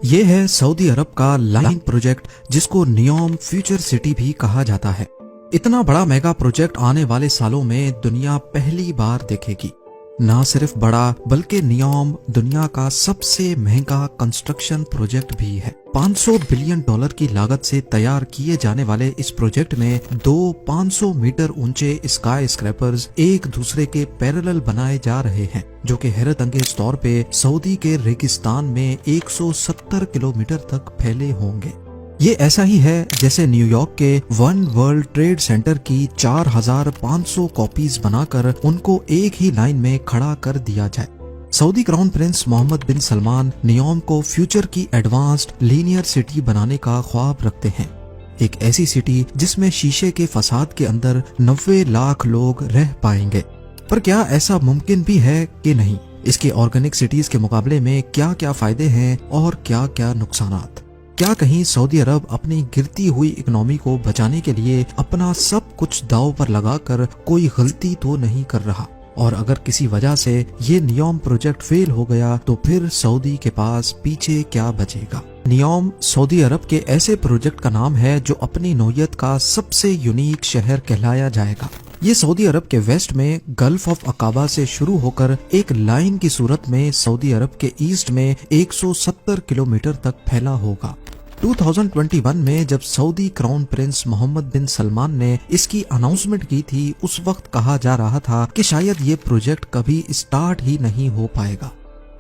یہ ہے سعودی عرب کا لائن پروجیکٹ جس کو نیوم فیوچر سٹی بھی کہا جاتا ہے۔ اتنا بڑا میگا پروجیکٹ آنے والے سالوں میں دنیا پہلی بار دیکھے گی۔ نہ صرف بڑا بلکہ نیوم دنیا کا سب سے مہنگا کنسٹرکشن پروجیکٹ بھی ہے۔ $500 بلین کی لاگت سے تیار کیے جانے والے اس پروجیکٹ میں دو 500 میٹر اونچے اسکائی اسکریپرز ایک دوسرے کے پیرالل بنائے جا رہے ہیں، جو کہ حیرت انگیز طور پہ سعودی کے ریگستان میں 170 کلومیٹر تک پھیلے ہوں گے۔ یہ ایسا ہی ہے جیسے نیو یارک کے ون ورلڈ ٹریڈ سینٹر کی 4500 کاپیز بنا کر ان کو ایک ہی لائن میں کھڑا کر دیا جائے۔ سعودی کراؤن پرنس محمد بن سلمان نیوم کو فیوچر کی ایڈوانسڈ لینئر سٹی بنانے کا خواب رکھتے ہیں، ایک ایسی سٹی جس میں شیشے کے فساد کے اندر 90 لاکھ لوگ رہ پائیں گے۔ پر کیا ایسا ممکن بھی ہے کہ نہیں؟ اس کے آرگینک سٹیز کے مقابلے میں کیا کیا فائدے ہیں اور کیا کیا نقصانات؟ کیا کہیں سعودی عرب اپنی گرتی ہوئی اکنامی کو بچانے کے لیے اپنا سب کچھ داؤ پر لگا کر کوئی غلطی تو نہیں کر رہا؟ اور اگر کسی وجہ سے یہ نیوم پروجیکٹ فیل ہو گیا تو پھر سعودی کے پاس پیچھے کیا بچے گا؟ نیوم سعودی عرب کے ایسے پروجیکٹ کا نام ہے جو اپنی نوعیت کا سب سے یونیک شہر کہلایا جائے گا۔ یہ سعودی عرب کے ویسٹ میں گلف آف عقابہ سے شروع ہو کر ایک لائن کی صورت میں سعودی عرب کے ایسٹ میں 170 کلومیٹر تک پھیلا ہوگا۔ 2021 میں جب سعودی کراؤن پرنس محمد بن سلمان نے اس کی اناؤنسمنٹ کی تھی، اس وقت کہا جا رہا تھا کہ شاید یہ پروجیکٹ کبھی اسٹارٹ ہی نہیں ہو پائے گا،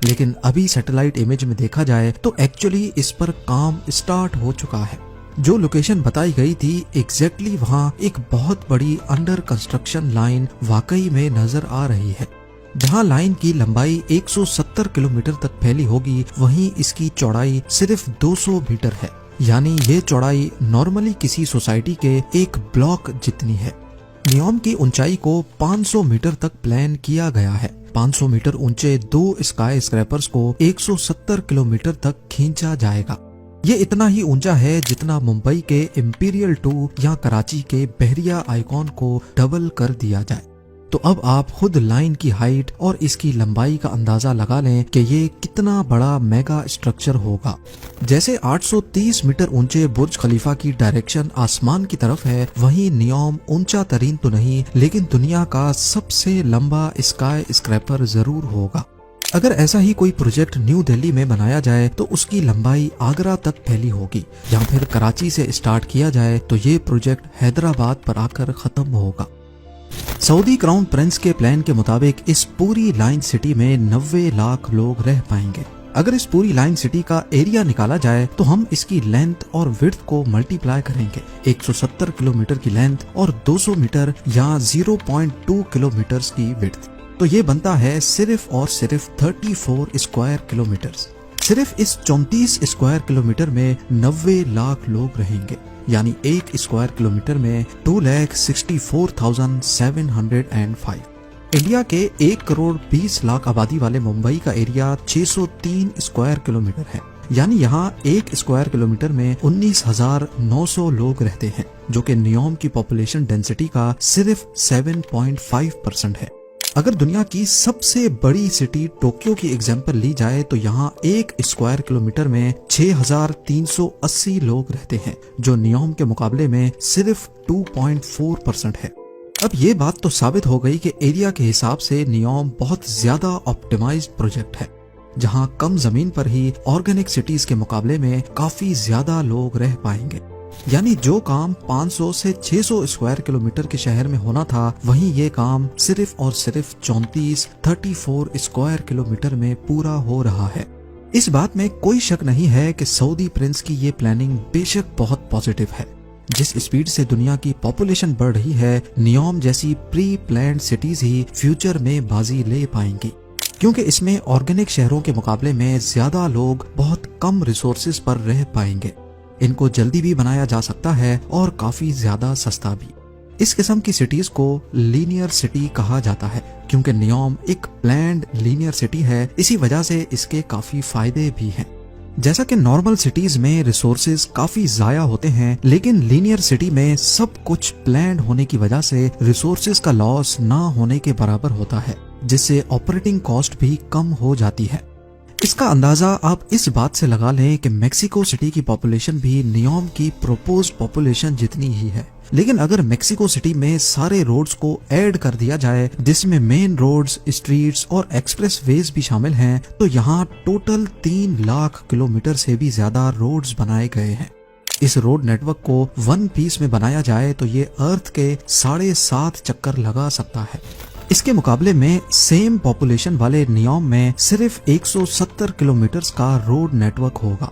لیکن ابھی سیٹلائٹ امیج میں دیکھا جائے تو ایکچولی اس پر کام اسٹارٹ ہو چکا ہے۔ جو لوکیشن بتائی گئی تھی ایگزیکٹلی وہاں ایک بہت بڑی انڈر کنسٹرکشن لائن واقعی میں نظر آ رہی ہے۔ جہاں لائن کی لمبائی 170 کلومیٹر تک پھیلی ہوگی، وہیں اس کی چوڑائی صرف 200 میٹر ہے، یعنی یہ چوڑائی نارملی کسی سوسائٹی کے ایک بلاک جتنی ہے۔ نیوم کی اونچائی کو 500 میٹر تک پلان کیا گیا ہے۔ 500 میٹر اونچے دو اسکائی اسکریپرز کو 170 کلومیٹر تک کھینچا جائے گا۔ یہ اتنا ہی اونچا ہے جتنا ممبئی کے امپیریل 2 یا کراچی کے بحریہ آئیکن کو ڈبل کر دیا جائے۔ تو اب آپ خود لائن کی ہائٹ اور اس کی لمبائی کا اندازہ لگا لیں کہ یہ کتنا بڑا میگا اسٹرکچر ہوگا۔ جیسے 830 میٹر اونچے برج خلیفہ کی ڈائریکشن آسمان کی طرف ہے، وہیں نیوم اونچا ترین تو نہیں لیکن دنیا کا سب سے لمبا اسکائی اسکریپر ضرور ہوگا۔ اگر ایسا ہی کوئی پروجیکٹ نیو دہلی میں بنایا جائے تو اس کی لمبائی آگرہ تک پھیلی ہوگی، یا پھر کراچی سے اسٹارٹ کیا جائے تو یہ پروجیکٹ حیدرآباد پر آ کر ختم ہوگا۔ سعودی کراؤن پرنس کے پلان کے مطابق اس پوری لائن سٹی میں 90 لاکھ لوگ رہ پائیں گے۔ اگر اس پوری لائن سٹی کا ایریا نکالا جائے تو ہم اس کی لینتھ اور وڈتھ کو ملٹی پلائی کریں گے، 170 کلومیٹر کی لینتھ اور 200 میٹر یا 0.2 کلومیٹرز کی وڈتھ، تو یہ بنتا ہے صرف اور صرف 34 اسکوائر کلومیٹرز۔ صرف اس 34 اسکوائر کلومیٹر میں 90 لاکھ لوگ رہیں گے، یعنی ایک اسکوائر کلومیٹر میں 2,64,705۔ انڈیا کے 1,20,00,000 آبادی والے ممبئی کا ایریا 603 اسکوائر کلومیٹر ہے، یعنی یہاں ایک اسکوائر کلومیٹر میں 19,900 لوگ رہتے ہیں، جو کہ نیوم کی پاپولیشن ڈینسٹی کا صرف 7.5% ہے۔ اگر دنیا کی سب سے بڑی سٹی ٹوکیو کی ایگزامپل لی جائے تو یہاں ایک اسکوائر کلومیٹر میں 6,380 لوگ رہتے ہیں، جو نیوم کے مقابلے میں صرف 2.4% ہے۔ اب یہ بات تو ثابت ہو گئی کہ ایریا کے حساب سے نیوم بہت زیادہ آپٹیمائزڈ پروجیکٹ ہے، جہاں کم زمین پر ہی آرگینک سٹیز کے مقابلے میں کافی زیادہ لوگ رہ پائیں گے۔ یعنی جو کام 500 سے 600 اسکوائر کلومیٹر کے شہر میں ہونا تھا، وہیں یہ کام صرف اور صرف 34 اسکوائر کلومیٹر میں پورا ہو رہا ہے۔ اس بات میں کوئی شک نہیں ہے کہ سعودی پرنس کی یہ پلاننگ بے شک بہت پازیٹیو ہے۔ جس اسپیڈ سے دنیا کی پاپولیشن بڑھ رہی ہے، نیوم جیسی پری پلانڈ سٹیز ہی فیوچر میں بازی لے پائیں گی، کیونکہ اس میں آرگینک شہروں کے مقابلے میں زیادہ لوگ بہت کم ریسورسز پر رہ پائیں گے۔ ان کو جلدی بھی بنایا جا سکتا ہے اور کافی زیادہ سستا بھی۔ اس قسم کی سٹیز کو لینئر سٹی کہا جاتا ہے، کیونکہ نیوم ایک پلانڈ لینئر سٹی ہے، اسی وجہ سے اس کے کافی فائدے بھی ہیں۔ جیسا کہ نارمل سٹیز میں ریسورسز کافی ضائع ہوتے ہیں، لیکن لینئر سٹی میں سب کچھ پلانڈ ہونے کی وجہ سے ریسورسز کا لاس نہ ہونے کے برابر ہوتا ہے، جس سے آپریٹنگ کاسٹ بھی کم ہو جاتی ہے۔ اس کا اندازہ آپ اس بات سے لگا لیں کہ میکسیکو سٹی کی پاپولیشن بھی نیوم کی پروپوزڈ پاپولیشن جتنی ہی ہے، لیکن اگر میکسیکو سٹی میں سارے روڈز کو ایڈ کر دیا جائے جس میں مین روڈز، اسٹریٹس اور ایکسپریس ویز بھی شامل ہیں، تو یہاں ٹوٹل 3 لاکھ کلومیٹر سے بھی زیادہ روڈز بنائے گئے ہیں۔ اس روڈ نیٹ ورک کو 1 پیس میں بنایا جائے تو یہ ارتھ کے 7.5 چکر لگا سکتا ہے۔ اس کے مقابلے میں سیم پاپولیشن والے نیوم میں صرف 170 کلومیٹرز کا روڈ نیٹ ورک ہوگا۔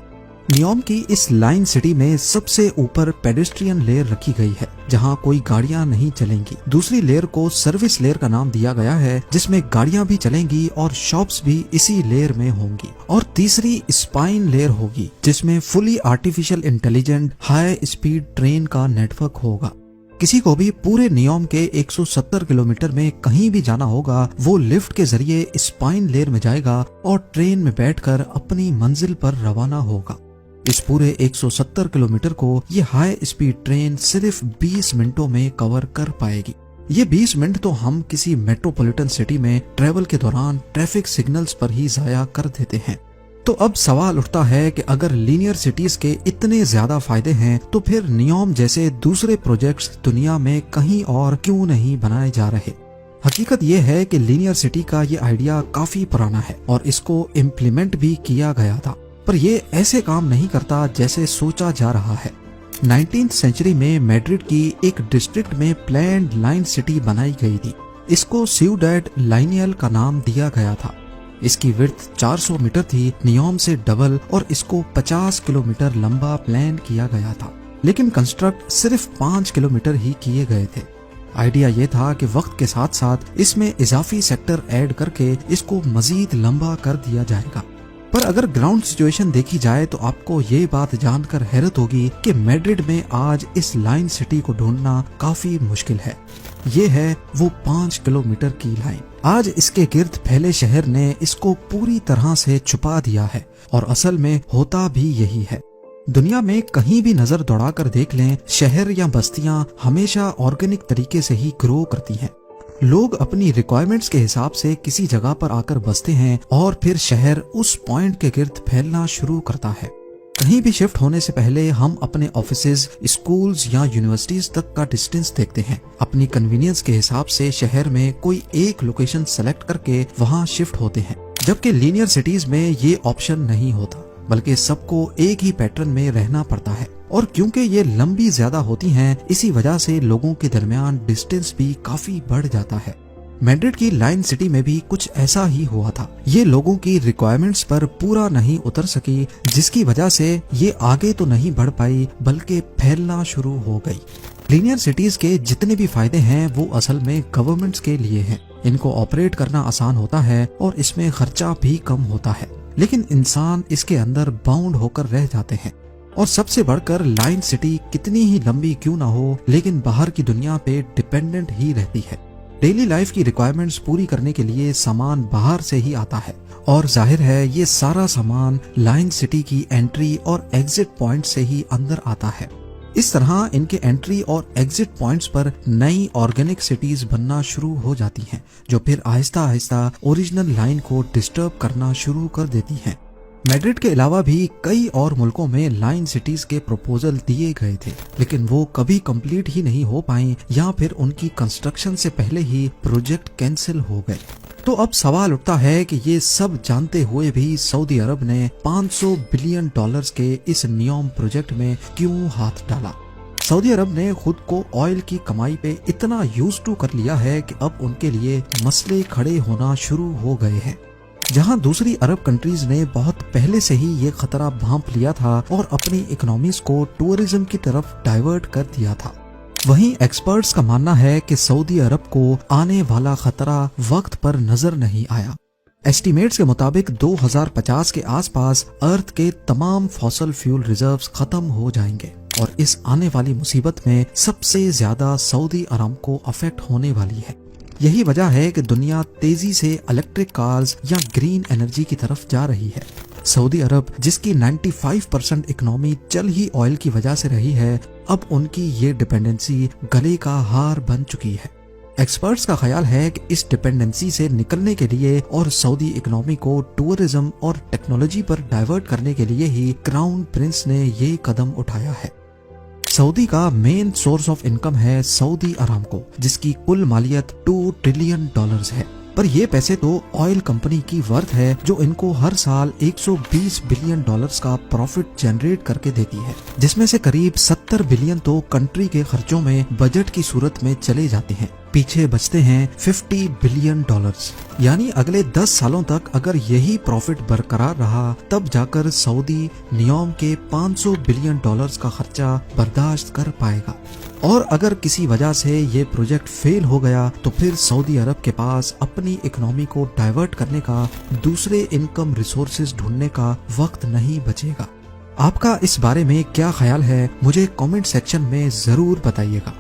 نیوم کی اس لائن سٹی میں سب سے اوپر پیڈسٹرین لیئر رکھی گئی ہے جہاں کوئی گاڑیاں نہیں چلیں گی۔ دوسری لیئر کو سروس لیئر کا نام دیا گیا ہے جس میں گاڑیاں بھی چلیں گی اور شاپس بھی اسی لیئر میں ہوں گی، اور تیسری اسپائن لیئر ہوگی جس میں fully artificial intelligent high speed train کا نیٹ ورک ہوگا۔ کسی کو بھی پورے نیوم کے 170 کلومیٹر میں کہیں بھی جانا ہوگا، وہ لفٹ کے ذریعے اسپائن لیئر میں جائے گا اور ٹرین میں بیٹھ کر اپنی منزل پر روانہ ہوگا۔ اس پورے 170 کلومیٹر کو یہ ہائی اسپیڈ ٹرین صرف 20 منٹوں میں کور کر پائے گی۔ یہ 20 منٹ تو ہم کسی میٹروپولیٹن سٹی میں ٹریول کے دوران ٹریفک سگنلز پر ہی ضائع کر دیتے ہیں۔ تو اب سوال اٹھتا ہے کہ اگر لینئر سٹیز کے اتنے زیادہ فائدے ہیں تو پھر نیوم جیسے دوسرے پروجیکٹس دنیا میں کہیں اور کیوں نہیں بنائے جا رہے؟ حقیقت یہ ہے کہ لینئر سٹی کا یہ آئیڈیا کافی پرانا ہے اور اس کو امپلیمنٹ بھی کیا گیا تھا، پر یہ ایسے کام نہیں کرتا جیسے سوچا جا رہا ہے۔ 19th سینچری میں میڈرڈ کی ایک ڈسٹرکٹ میں پلانڈ لائن سٹی بنائی گئی تھی۔ اس کو سیوڈیڈ لائنیل کا نام دیا گیا تھا۔ اس کی وڈتھ 400 میٹر تھی، نیوم سے ڈبل، اور اس کو 50 کلومیٹر لمبا پلان کیا گیا تھا، لیکن کنسٹرکٹ صرف 5 کلومیٹر ہی کیے گئے تھے۔ آئیڈیا یہ تھا کہ وقت کے ساتھ ساتھ اس میں اضافی سیکٹر ایڈ کر کے اس کو مزید لمبا کر دیا جائے گا۔ پر اگر گراؤنڈ سچویشن دیکھی جائے تو آپ کو یہ بات جان کر حیرت ہوگی کہ میڈرڈ میں آج اس لائن سٹی کو ڈھونڈنا کافی مشکل ہے۔ یہ ہے وہ 5 کلومیٹر کی لائن۔ آج اس کے گرد پھیلے شہر نے اس کو پوری طرح سے چھپا دیا ہے، اور اصل میں ہوتا بھی یہی ہے۔ دنیا میں کہیں بھی نظر دوڑا کر دیکھ لیں، شہر یا بستیاں ہمیشہ آرگینک طریقے سے ہی گرو کرتی ہیں۔ لوگ اپنی ریکوائرمنٹس کے حساب سے کسی جگہ پر آ کر بستے ہیں اور پھر شہر اس پوائنٹ کے گرد پھیلنا شروع کرتا ہے۔ کہیں بھی شفٹ ہونے سے پہلے ہم اپنے آفیسز، اسکولز یا یونیورسٹیز تک کا ڈسٹینس دیکھتے ہیں۔ اپنی کنوینئنس کے حساب سے شہر میں کوئی ایک لوکیشن سلیکٹ کر کے وہاں شفٹ ہوتے ہیں، جبکہ لینئر سٹیز میں یہ آپشن نہیں ہوتا، بلکہ سب کو ایک ہی پیٹرن میں رہنا پڑتا ہے۔ اور کیونکہ یہ لمبی زیادہ ہوتی ہیں، اسی وجہ سے لوگوں کے درمیان ڈسٹینس بھی کافی بڑھ جاتا ہے۔ میڈرڈ کی لائن سٹی میں بھی کچھ ایسا ہی ہوا تھا۔ یہ لوگوں کی ریکوائرمنٹس پر پورا نہیں اتر سکی، جس کی وجہ سے یہ آگے تو نہیں بڑھ پائی بلکہ پھیلنا شروع ہو گئی۔ لینئر سٹیز کے جتنے بھی فائدے ہیں وہ اصل میں گورنمنٹس کے لیے ہیں۔ ان کو آپریٹ کرنا آسان ہوتا ہے اور اس میں خرچہ بھی کم ہوتا ہے، لیکن انسان اس کے اندر باؤنڈ ہو کر رہ جاتے ہیں۔ اور سب سے بڑھ کر لائن سٹی کتنی ہی لمبی کیوں نہ ہو، لیکن باہر کی دنیا پہ ڈیپینڈنٹ ہی رہتی ہے۔ ڈیلی لائف کی ریکوائرمنٹس پوری کرنے کے لیے سامان باہر سے ہی آتا ہے، اور ظاہر ہے یہ سارا سامان لائن سٹی کی انٹری اور ایگزٹ پوائنٹ سے ہی اندر آتا ہے۔ اس طرح ان کے انٹری اور ایگزٹ پوائنٹس پر نئی آرگینک سٹیز بننا شروع ہو جاتی ہیں، جو پھر آہستہ آہستہ اوریجنل لائن کو ڈسٹرب کرنا شروع کر دیتی ہیں۔ میڈرڈ کے علاوہ بھی کئی اور ملکوں میں لائن سٹیز کے پروپوزل دیے گئے تھے، لیکن وہ کبھی کمپلیٹ ہی نہیں ہو پائیں یا پھر ان کی کنسٹرکشن سے پہلے ہی پروجیکٹ کینسل ہو گئے۔ تو اب سوال اٹھتا ہے کہ یہ سب جانتے ہوئے بھی سعودی عرب نے $500 بلین کے اس نیوم پروجیکٹ میں کیوں ہاتھ ڈالا؟ سعودی عرب نے خود کو آئل کی کمائی پہ اتنا یوز ٹو کر لیا ہے کہ اب ان کے لیے مسئلے کھڑے ہونا شروع ہو گئے ہیں۔ جہاں دوسری عرب کنٹریز نے بہت پہلے سے ہی یہ خطرہ بھانپ لیا تھا اور اپنی اکنامیز کو ٹورزم کی طرف ڈائیورٹ کر دیا تھا، وہیں ایکسپرٹس کا ماننا ہے کہ سعودی عرب کو آنے والا خطرہ وقت پر نظر نہیں آیا۔ ایسٹیمیٹس کے مطابق 2050 کے آس پاس ارتھ کے تمام فوسل فیول ریزروز ختم ہو جائیں گے، اور اس آنے والی مصیبت میں سب سے زیادہ سعودی عرب کو افیکٹ ہونے والی ہے۔ یہی وجہ ہے کہ دنیا تیزی سے الیکٹرک کارز یا گرین انرجی کی طرف جا رہی ہے۔ سعودی عرب جس کی 95% اکنامی چل ہی آئل کی وجہ سے رہی ہے، اب ان کی یہ ڈیپینڈنسی گلے کا ہار بن چکی ہے۔ ایکسپرٹس کا خیال ہے کہ اس ڈپینڈنسی سے نکلنے کے لیے اور سعودی اکنامی کو ٹورزم اور ٹیکنالوجی پر ڈائیورٹ کرنے کے لیے ہی کراؤن پرنس نے یہ قدم اٹھایا ہے۔ سعودی کا مین سورس آف انکم ہے سعودی ارامکو، جس کی کل مالیت $2 ٹریلین ہے، پر یہ پیسے تو آئل کمپنی کی ورتھ ہے جو ان کو ہر سال $120 بلین کا پروفٹ جنریٹ کر کے دیتی ہے، جس میں سے قریب $70 بلین تو کنٹری کے خرچوں میں بجٹ کی صورت میں چلے جاتے ہیں، پیچھے بچتے ہیں $50 بلین۔ یعنی اگلے 10 سالوں تک اگر یہی پروفٹ برقرار رہا تب جا کر سعودی نیوم کے $500 بلین کا خرچہ برداشت کر پائے گا، اور اگر کسی وجہ سے یہ پروجیکٹ فیل ہو گیا تو پھر سعودی عرب کے پاس اپنی اکنامی کو ڈائیورٹ کرنے کا، دوسرے انکم ریسورسز ڈھونڈنے کا وقت نہیں بچے گا۔ آپ کا اس بارے میں کیا خیال ہے؟ مجھے کامنٹ سیکشن میں ضرور بتائیے گا۔